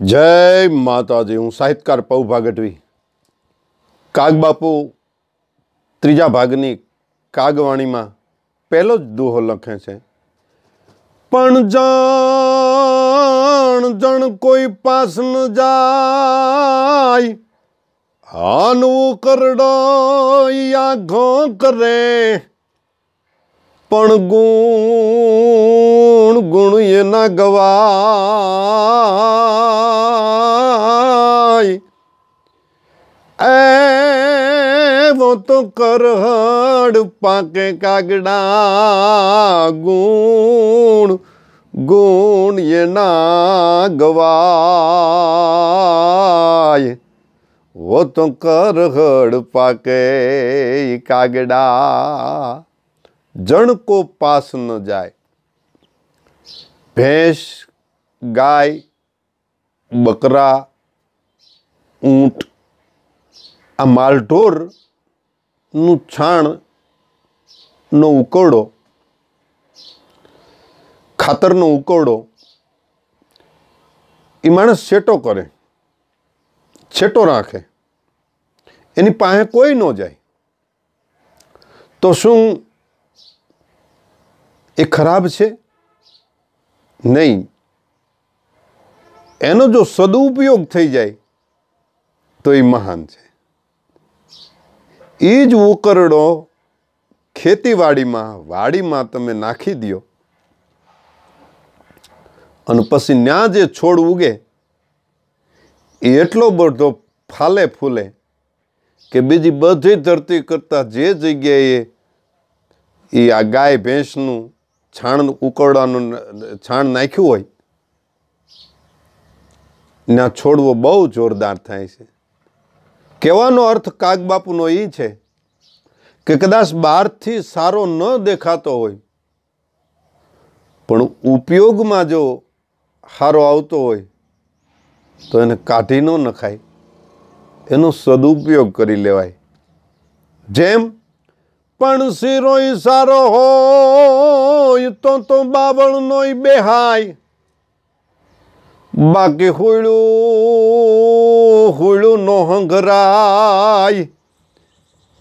जय माताजी। हूँ साहित्यकार पौभा गढ़वी। कागबापू त्रीजा भागनी कागवाणी में पहलो ज दोहो लखे छे। पण जान जन कोई पास न जाय, हानु करडो या घो करे, पण गुण गुण ये ना गवाय। ए वो तो करहड़ पाके कागड़ा, गुण गुण ये ना गवाय। वो तो करहड़ पाके कागड़ा, जन को पास न जाए। भैंस, गाय, बकरा, ऊंट आ मालढोर नु छाण नो उकोड़ो, खातर नो उकोड़ो ई माणस छेटो करे, छेटो राखे, एनी पाहे कोई न जाए तो शुं ए खराब छे? नहीं, एनो जो सदुपयोग थई जाए तो ये महान छे। ई ज उकरडो खेतीवाड़ी में वाड़ी में तमे नाखी दियो अने पछी न्या जे छोड़ उगे एटलो बधो फाले फूले के बीजी बधी धरती करता जे जग्याए ई आ गाय भैंसनु छाण उकरडानु छाण नाख्युं होय ना छोड़वो बहु जोरदार थाय छे। कहेवानो अर्थ कागबापूनो ई छे के कदाच बहारथी सारो न देखातो होय पण उपयोगमां जो सारो आवतो होय तो एने काढी न नखाय, एनो सदुपयोग करी लेवाय। जेम पण सिरोय सारो होय तो बावळ नोय बेहाय, बाकी हुळू हुळू नो हंगराय।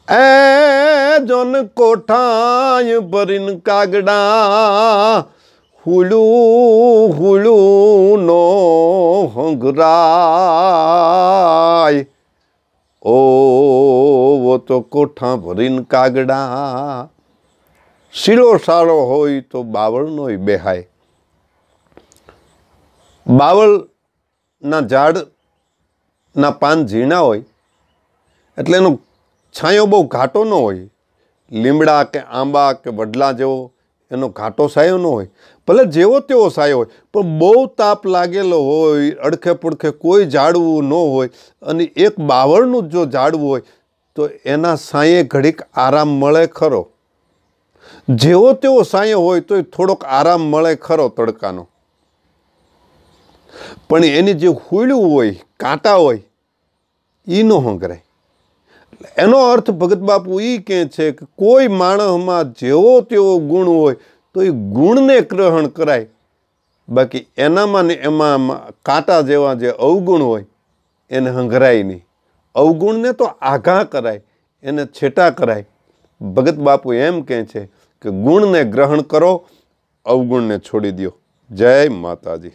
ए जन कोठाय भरीन कागड़ा, हुळू हुळू नो हंगराय। ओ वो तो कोठा भरीन कागड़ा, सीलो सारो होय तो बावळ नोय बेहाय। बावळ ना झाड़ ना पान झीणा होय एटले एनो छायो बहु घाटो न होय। લીમડા के आंबा के वडला जेवो एनो घाटो सायो न होय, भले जेवो तेवो सायो होय पण बहु ताप लागेलो होय, अडखे पुडखे कोई झाड़वू न होय अने एक बावळनुं जो झाड़वू होय तो एना साये घड़ीक आराम मळे खरो। जेवो तेवो सायो होय तो थोड़ोक आराम मळे खरो तड़कानो, पण एनी जे हुळ्યું होय कांटा होय ई नो हंगराय। एनो अर्थ भगत बापू ई कहे छे कि कोई माणसमां जेवो तेवो गुण होय तो ई गुणने ग्रहण कराय, बाकी एनामां ने एमां कांटा जेवा जे अवगुण होय एने हंगराय नहीं। अवगुणने तो आघा कराय, एने छेटा कराय। भगत बापू एम कहे छे कि गुणने ग्रहण करो, अवगुणने छोड़ी दियो। जय माताजी।